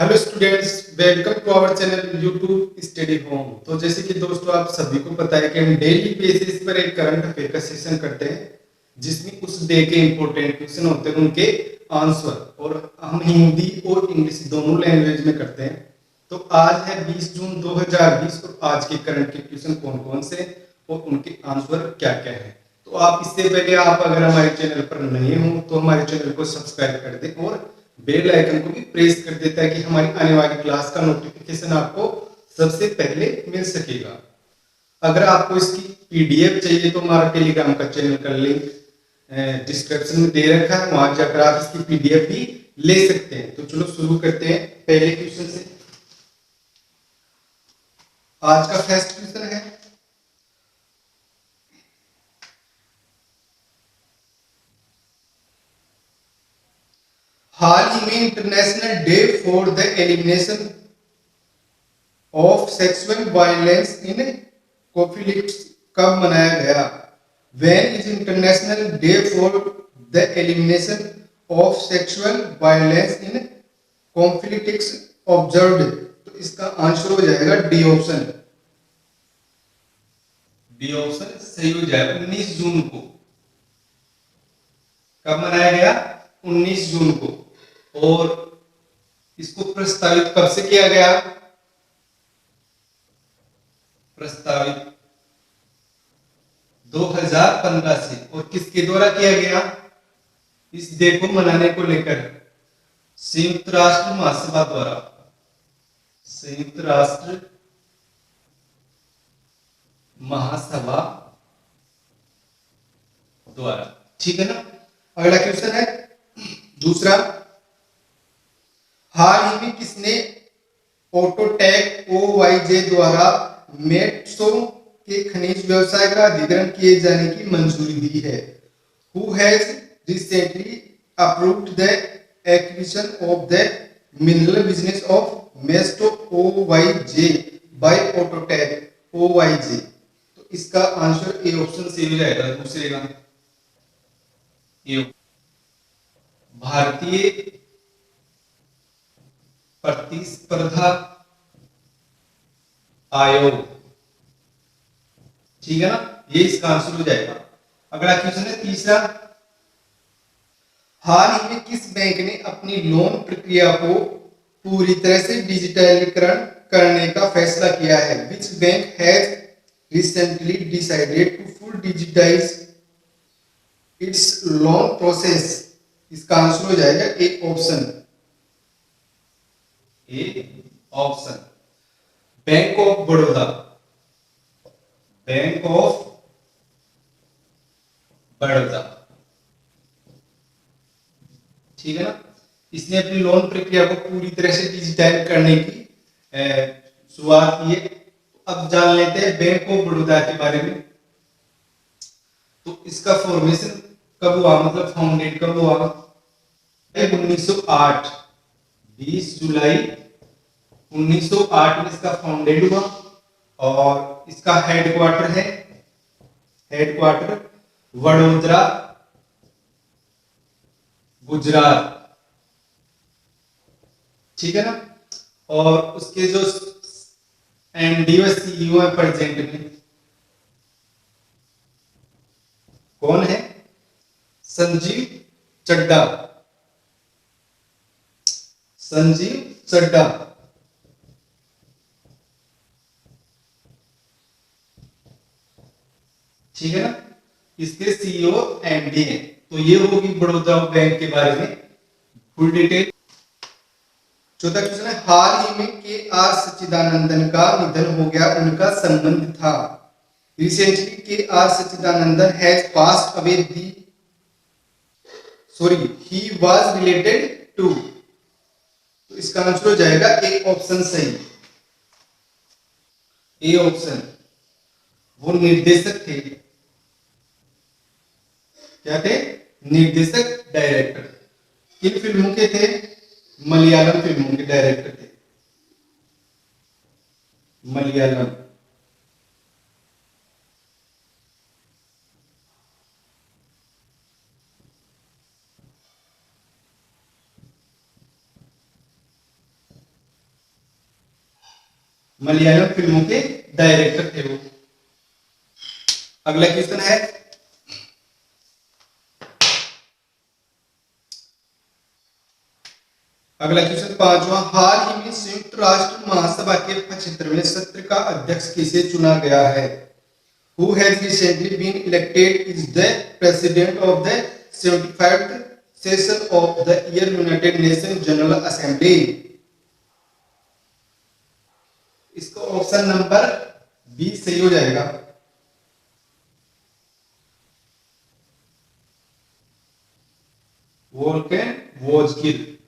Hello students, welcome to our channel YouTube study home. तो जैसे कि दोस्तों आप सभी को पता है कि हम डेली बेसिस पर एक करंट अफेयर का सेशन करते हैं जिसमें उस डे के इंपॉर्टेंट क्वेश्चन होते हैं, उनके आंसर, और हम हिंदी और इंग्लिश दोनों लैंग्वेज में करते हैं। तो आज है 20 जून 2020 और आज के करंट के क्वेश्चन कौन कौन से और उनके आंसर क्या क्या है। तो आप इससे पहले आप अगर हमारे चैनल पर नए हो तो हमारे चैनल को सब्सक्राइब कर दें और बेल आइकन को भी प्रेस कर देता है कि हमारी आने वाली क्लास का नोटिफिकेशन आपको सबसे पहले मिल सकेगा। अगर आपको इसकी पीडीएफ चाहिए तो हमारा टेलीग्राम का चैनल का लिंक डिस्क्रिप्शन में दे रखा है, वहां जाकर आप इसकी पीडीएफ भी ले सकते हैं। तो चलो शुरू करते हैं पहले क्वेश्चन से। आज का फर्स्ट क्वेश्चन है, हाल ही में international day for the elimination of sexual violence in conflicts कब मनाया गया? When is International Day for the Elimination of Sexual Violence in Conflicts observed? तो इसका आंसर हो जाएगा डी ऑप्शन। डी ऑप्शन सही हो जाएगा। 19 जून को कब मनाया गया? 19 जून को। और इसको प्रस्तावित कब से किया गया? प्रस्तावित 2015 से। और किसके द्वारा किया गया? इस डे को मनाने को लेकर संयुक्त राष्ट्र महासभा द्वारा, संयुक्त राष्ट्र महासभा द्वारा। ठीक है ना। अगला क्वेश्चन है दूसरा, हाल ही में किसने ऑटोटेक ओवाईजे द्वारा मेट्सो के खनिज व्यवसाय का अधिग्रहण किए जाने की मंजूरी दी है? Who has recently approved the acquisition of the mineral business of Mesto OYJ by Autotech OYJ? तो इसका आंसर ए ऑप्शन से हो जाएगा। दूसरे का ए, भारतीय प्रतिस्पर्धा आयोग। ठीक है ना, ये इसका आंसर हो जाएगा। अगला क्वेश्चन है तीसरा, हाल ही में किस बैंक ने अपनी लोन प्रक्रिया को पूरी तरह से डिजिटलीकरण करने का फैसला किया है? Which bank has recently decided to full digitize its loan process? इसका आंसर हो जाएगा A option. A option, bank of Baroda. Bank of Baroda. ठीक है ना। इसने अपनी लोन प्रक्रिया को पूरी तरह से डिजिटाइज करने की शुरुआत की है। अब जान लेते हैं बैंक ऑफ बड़ौदा के बारे में। तो इसका फॉर्मेशन कब हुआ, मतलब फाउंडेड कब हुआ? 1908, 20 जुलाई 1908 में इसका फाउंडेड हुआ। और इसका हेडक्वार्टर है, हेडक्वार्टर वडोदरा, गुजरात। ठीक है ना। और उसके जो एमडी व सीईओ है प्रेजेंट में, कौन है? संजीव चड्डा। संजीव चड्डा। ठीक है ना। इसके सीईओ एमडी हैं। तो ये होगी बड़ौदा बैंक के बारे में फुल डिटेल। चौथा क्वेश्चन है, हाल ही में के आर सच्चिदानंदन का निधन हो गया, उनका संबंध था? Recently K R Sachchidanandan has passed away the, sorry, he was related to. तो इसका आंसर हो जाएगा ए ऑप्शन सही। ए ऑप्शन, वो निर्देशक थे। क्या थे? निर्देशक, डायरेक्टर। किन फिल्मों के थे? मलयालम फिल्मों के डायरेक्टर थे। मलयालम। मलयालम फिल्मों के डायरेक्टर थे वो। अगला क्वेश्चन है, अगला क्वेश्चन पांचवा, हाल ही में संयुक्त राष्ट्र महासभा के 75वें सत्र का अध्यक्ष किसे चुना गया है? Who has recently been elected is the president of the 75th session of the year United Nations General Assembly? इसका ऑप्शन नंबर बी सही हो जाएगा। वोल्केन वोजकिर,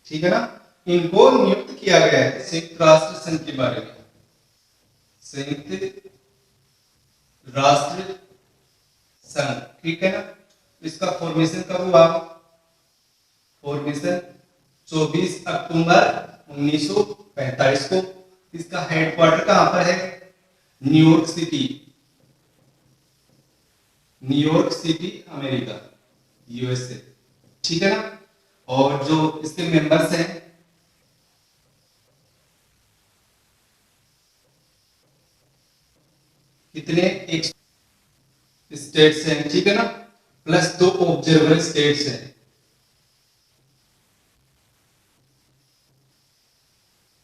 ठीक है ना। इनको नियुक्त किया गया है संयुक्त राष्ट्र संघ के बारे में। संयुक्त राष्ट्र संघ, ठीक है ना। इसका फॉर्मेशन कब हुआ? फॉर्मेशन 24 अक्टूबर 1945 को। इसका हेडक्वार्टर कहां पर है? New York city, New York city America, USA, ठीक है ना। और जो इसके मेंबर्स हैं, कितने? एक स्टेट्स हैं, ठीक है ना, प्लस 2 ऑब्जर्वर स्टेट्स हैं,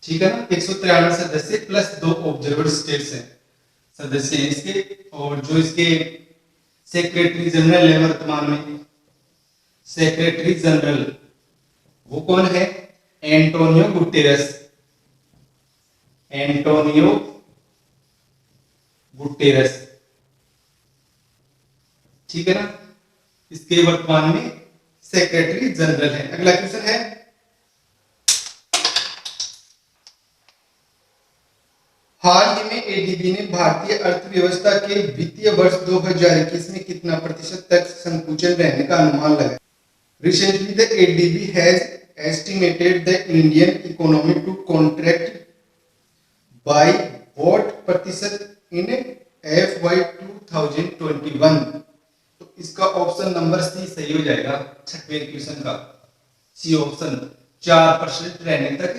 ठीक है ना। 193 सदस्य प्लस 2 ऑब्जर्वर स्टेट्स हैं, सदस्य हैं इसके। और जो इसके सेक्रेटरी जनरल है वर्तमान में, सेक्रेटरी जनरल वो कौन है? एंटोनियो गुटेरस, एंटोनियो गुटेरस, ठीक है ना। इसके वर्तमान में सेक्रेटरी जनरल है। अगला क्वेश्चन है, हाल ही में एडीबी ने भारतीय अर्थव्यवस्था के वित्तीय वर्ष 2021 में कितना प्रतिशत तक संकुचन रहने का अनुमान लगाया? Recently, the ADB has estimated the Indian economy to contract by what प्रतिशत in FY 2021? तो इसका ऑप्शन नंबर सी सही हो जाएगा। छठवें क्वेश्चन का सी ऑप्शन, 4% रहने तक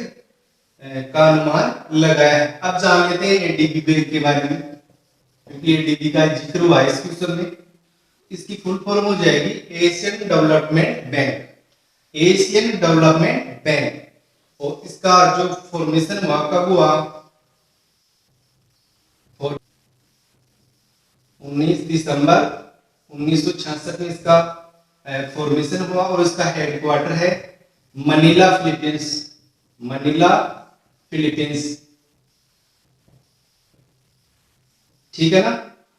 का अनुमान लगाया है। अब जान लेते हैं एडीबी बैंक के बारे में, क्योंकि एडीबी का जिक्र हुआ है इस क्वेश्चन में। इसकी फुल फॉर्म हो जाएगी Asian development bank, Asian development bank. और इसका जो फॉर्मेशन हुआ कब हुआ? 19 दिसंबर 1966 में इसका फॉर्मेशन हुआ। और इसका हेडक्वार्टर है मनीला, फिलीपींस, मनीला, फिलीपींस, ठीक है ना।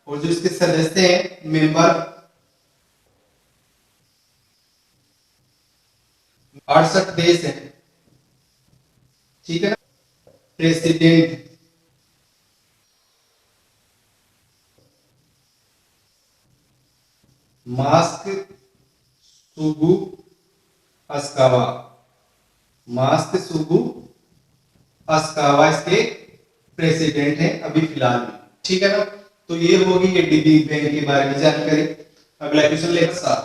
और जो इसके सदस्य हैं, मेंबर 68 देश हैं, ठीक है ना। President Masatsugu Asakawa, Masatsugu Asakawa इसके प्रेसिडेंट हैं अभी फिलहाल में, ठीक है ना। तो ये होगी एडीबी बैंक के बारे में जानकारी। अगला क्वेश्चन लेकर 7,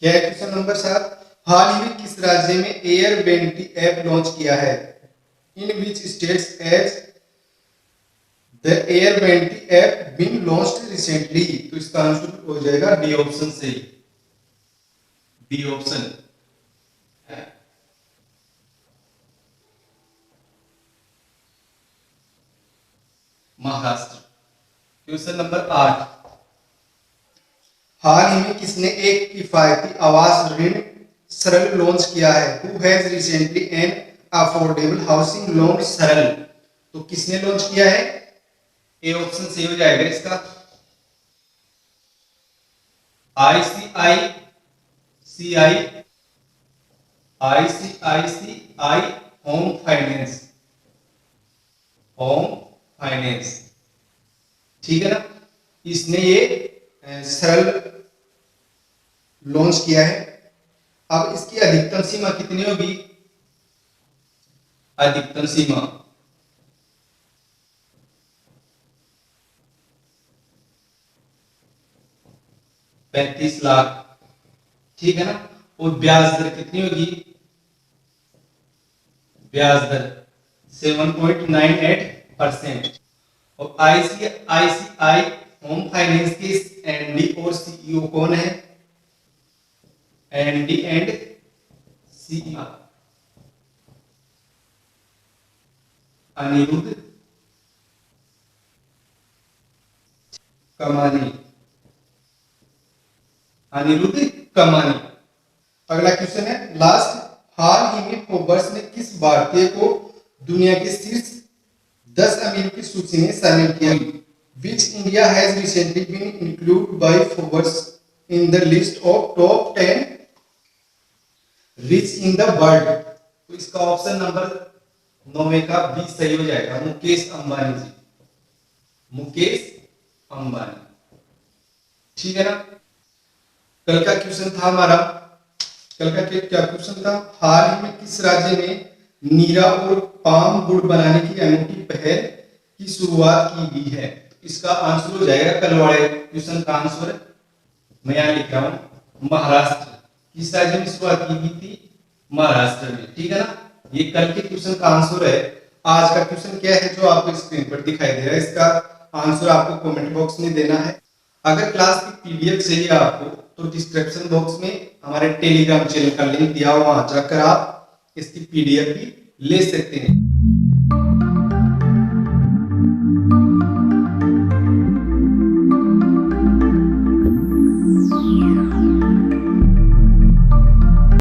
क्या है क्वेश्चन नंबर 7? हाल ही में किस राज्य में एयर बेंटी ऐप लॉन्च किया है? In which states has the air बेंटी ऐप बीन लॉन्च्ड रिसेंटली? तो इसका आंसर हो जाएगा डी ऑप्शन से, B option. Maharashtra. Question number 8, हाल ही में किसने एक किफायती आवास ऋण सरल लॉन्च किया है? Who has recently an affordable housing loan सरल? तो किसने लॉन्च किया है? ए ऑप्शन सही हो जाएगा इसका, ICICI home finance, home finance, ठीक है ना। इसने ये सरल लॉन्च किया है। अब इसकी अधिकतम सीमा कितनी होगी? अधिकतम सीमा 35 लाख, ठीक है ना। और ब्याज दर कितनी होगी? ब्याज दर 7.98%। और आईसीआईसीआई होम फाइनेंस के एमडी और सीईओ कौन है? एमडी एंड सीईओ अनिरुद्ध कमानी। अनिरुद्ध कमानी। अगला क्वेश्चन है लास्ट, हाल ही में फोर्ब्स ने किस भारतीय को दुनिया के शीर्ष 10 अमीर की सूची में शामिल किया? Which India has recently been included by Forbes in the list of top 10 rich in the world? तो इसका ऑप्शन नंबर 9 का बी सही हो जाएगा, मुकेश अंबानी जी। मुकेश अंबानी, ठीक है ना। कल का क्वेश्चन था हमारा, कल का क्या क्वेश्चन था? हाल ही में किस राज्य में नीरा और पाम गुड़ बनाने की अनूठी पहल की शुरुआत की गई है? इसका आंसर हो जाएगा कल वाले क्वेश्चन का आंसर मैं यहां लिख रहा हूं, महाराष्ट्र। किस राज्य में शुरुआत की गई थी? महाराष्ट्र में, ठीक है ना। ये कल के क्वेश्चन का आंसर है। आज का क्वेश्चन क्या है जो आपको स्क्रीन पर दिखाई दे रहा है, इसका आंसर आपको कमेंट बॉक्स में देना है। अगर क्लास की पीडीएफ चाहिए आपको तो डिस्क्रिप्शन बॉक्स में हमारे टेलीग्राम चैनल का लिंक दिया हुआ, वहां जाकर आप इसकी पीडीएफ भी ले सकते हैं।